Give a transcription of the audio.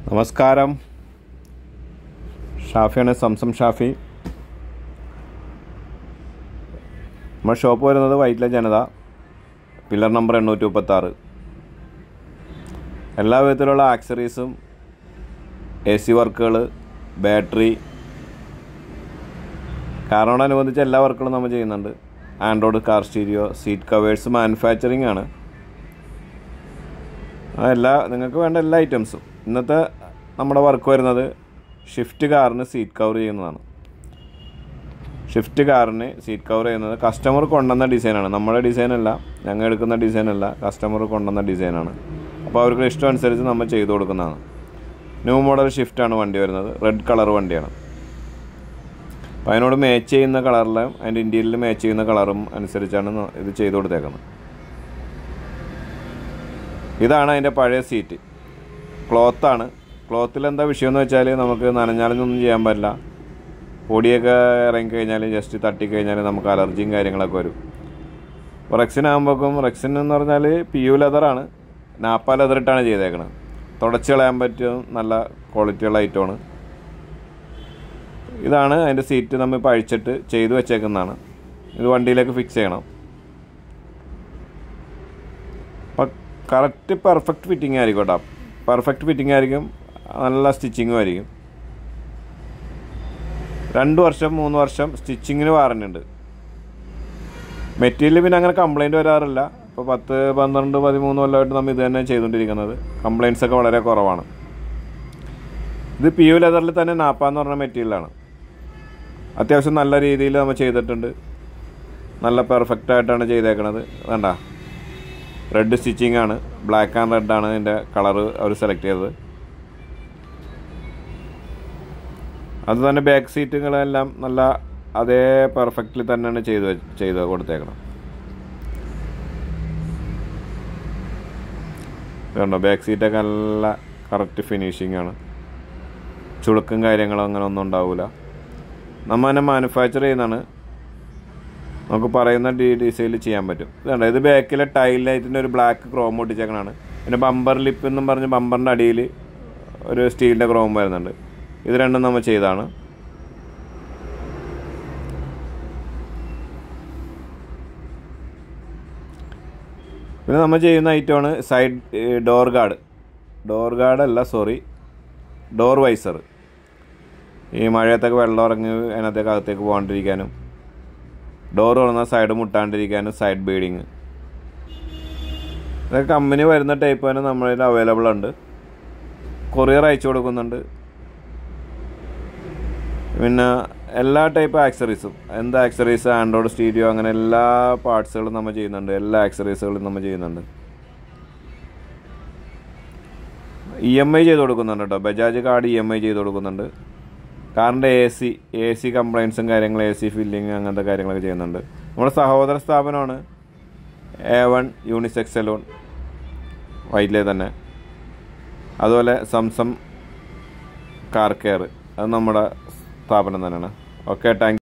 നമസ്കാരം, ഷാഫിയാണ്, സംസം ഷാഫി. നമ്മുടെ ഷോപ്പ് വരുന്നത് വൈറ്റില ജനത, പില്ലർ നമ്പർ 836. എല്ലാ വിധത്തിലുള്ള ആക്സറീസും, AC വർക്കുകൾ, ബാറ്ററി, കാറിനോടനുബന്ധിച്ച് എല്ലാ വർക്കുകളും നമ്മൾ ചെയ്യുന്നുണ്ട്. Android car stereo, seat covers manufacturing ആണ്. നിങ്ങൾക്ക് വേണ്ട എല്ലാ ഐറ്റംസും. ഇന്നത്തെ നമ്മുടെ വർക്ക് വരുന്നത് ഷിഫ്റ്റ് കാറിന് സീറ്റ് കവർ ചെയ്യുന്നതാണ്. ഷിഫ്റ്റ് കാറിന് സീറ്റ് കവർ ചെയ്യുന്നത് കസ്റ്റമർ കൊണ്ടുവന്ന ഡിസൈനാണ്. നമ്മുടെ ഡിസൈനല്ല, ഞങ്ങൾ എടുക്കുന്ന ഡിസൈനല്ല, കസ്റ്റമർ കൊണ്ടുവന്ന ഡിസൈനാണ്. അപ്പോൾ അവർക്ക് ഇഷ്ടം അനുസരിച്ച് നമ്മൾ ചെയ്തു കൊടുക്കുന്നതാണ്. ന്യൂ മോഡൽ ഷിഫ്റ്റാണ് വണ്ടി വരുന്നത്. റെഡ് കളർ വണ്ടിയാണ്. അപ്പോൾ അതിനോട് മാച്ച് ചെയ്യുന്ന കളറിലും അതിൻ്റെ ഇൻറ്റീരിയറിൽ മാച്ച് ചെയ്യുന്ന കളറും അനുസരിച്ചാണ് ഇത് ചെയ്തു കൊടുത്തേക്കുന്നത്. ഇതാണ് അതിൻ്റെ പഴയ സീറ്റ്. ക്ലോത്താണ്. ക്ലോത്തിൽ എന്താ വിഷയമെന്ന് വെച്ചാൽ നമുക്ക് നനഞ്ഞാലൊന്നും ചെയ്യാൻ പറ്റില്ല. പൊടിയൊക്കെ ഇറങ്ങിക്കഴിഞ്ഞാൽ, ജസ്റ്റ് തട്ടിക്കഴിഞ്ഞാൽ നമുക്ക് അലർജിയും കാര്യങ്ങളൊക്കെ വരും. അപ്പോൾ റെക്സിനാകുമ്പോഴേക്കും, റെക്സിൻ എന്ന് പറഞ്ഞാൽ PU ലെതറാണ്, നാപ്പ ലെതറിട്ടാണ് ചെയ്തേക്കുന്നത്. തുടച്ച് കളയാൻ പറ്റും, നല്ല ക്വാളിറ്റിയുള്ള ഐറ്റമാണ്. ഇതാണ് അതിൻ്റെ സീറ്റ്. നമ്മൾ ഇപ്പോൾ അഴിച്ചിട്ട് ചെയ്ത് വെച്ചേക്കുന്നതാണ്. ഇത് വണ്ടിയിലേക്ക് ഫിക്സ് ചെയ്യണം. അപ്പം കറക്റ്റ് പെർഫെക്റ്റ് ഫിറ്റിംഗ് ആയിരിക്കും കേട്ടോ. പെർഫെക്റ്റ് ഫിറ്റിംഗ് ആയിരിക്കും, നല്ല സ്റ്റിച്ചിങ്ങും ആയിരിക്കും. 2 വർഷം 3 വർഷം സ്റ്റിച്ചിങ്ങിന് വാറണ്ടി ഉണ്ട്. മെറ്റീരിയൽ പിന്നെ അങ്ങനെ കംപ്ലയിൻറ്റ് വരാറില്ല. ഇപ്പോൾ 10, 12, 13 കൊല്ലമായിട്ട് നമ്മൾ ഇത് തന്നെ ചെയ്തുകൊണ്ടിരിക്കുന്നത്. കംപ്ലയിൻറ്റ്സൊക്കെ വളരെ കുറവാണ്. ഇത് PU ലെതറിൽ തന്നെ നാപ്പ എന്ന് പറഞ്ഞ മെറ്റീരിയലാണ്. അത്യാവശ്യം നല്ല രീതിയിൽ നമ്മൾ ചെയ്തിട്ടുണ്ട്. നല്ല പെർഫെക്റ്റ് ആയിട്ടാണ് ചെയ്തേക്കണത്. വേണ്ട, റെഡ് സ്റ്റിച്ചിങ് ആണ്. ബ്ലാക്ക് ആൻഡ് റെഡ് ആണ് ഇതിൻ്റെ കളറ് അവർ സെലക്ട് ചെയ്തത്. അത് തന്നെ ബാക്ക് സീറ്റുകളെല്ലാം നല്ല അതേ പെർഫെക്റ്റ്ലി തന്നെയാണ് ചെയ്ത് കൊടുത്തേക്കണം. കണ്ടോ, ബാക്ക് സീറ്റൊക്കെ നല്ല കറക്റ്റ് ഫിനിഷിംഗ് ആണ്. ചുളുക്കും കാര്യങ്ങളും അങ്ങനെ ഒന്നും ഉണ്ടാവില്ല. നമ്മൾ തന്നെ മാനുഫാക്ചർ ചെയ്യുന്നതാണ്. നമുക്ക് പറയുന്ന ഡിസൈനിൽ ചെയ്യാൻ പറ്റും. ഇതുണ്ട്, ഇത് ബാക്കിലെ ടൈൽ ലൈറ്റിൻ്റെ ഒരു ബ്ലാക്ക് ക്രോം ഒട്ടിച്ചേക്കണാണ്. പിന്നെ ബമ്പർ ലിപ്പ് എന്നും പറഞ്ഞ് ബമ്പറിൻ്റെ അടിയിൽ ഒരു സ്റ്റീലിൻ്റെ ക്രോം വരുന്നുണ്ട്. ഇത് രണ്ടും നമ്മൾ ചെയ്താണ്. പിന്നെ നമ്മൾ ചെയ്യുന്ന ഐറ്റമാണ് സൈഡ് ഡോർ വൈസർ. ഈ മഴയത്തൊക്കെ വെള്ളം ഇറങ്ങി അതിനകത്തേക്ക് അകത്തേക്ക് പോകാണ്ടിരിക്കാനും, ഡോർ തുറന്ന സൈഡ് മുട്ടാണ്ടിരിക്കാനും സൈഡ് ബീഡിങ്. ഇതൊക്കെ കമ്പനി വരുന്ന ടൈപ്പ് തന്നെ നമ്മളിൽ അവൈലബിൾ ഉണ്ട്. കൊറിയർ അയച്ചു കൊടുക്കുന്നുണ്ട്. പിന്നെ എല്ലാ ടൈപ്പ് ആക്സറീസും, എന്ത് ആക്സറീസ്, ആൻഡ്രോയിഡ് സ്റ്റീരിയോ, അങ്ങനെ എല്ലാ പാർട്സുകളും നമ്മൾ ചെയ്യുന്നുണ്ട്. എല്ലാ ആക്സറീസുകളും നമ്മൾ ചെയ്യുന്നുണ്ട്. EMI ചെയ്ത് കൊടുക്കുന്നുണ്ട് കേട്ടോ. ബജാജ് കാർഡ് EMI ചെയ്ത് കൊടുക്കുന്നുണ്ട്. കാറിൻ്റെ AC കംപ്ലയിൻസും കാര്യങ്ങൾ, AC ഫില്ലിങ്, അങ്ങനത്തെ കാര്യങ്ങളൊക്കെ ചെയ്യുന്നുണ്ട്. നമ്മുടെ സഹോദര സ്ഥാപനമാണ് A1 യൂണിസെക്സ് സലൂൺ, വൈറ്റിലെ തന്നെ. അതുപോലെ സംസം കാർ കെയർ, അത് നമ്മുടെ സ്ഥാപനം തന്നെയാണ്. Okay, thank you.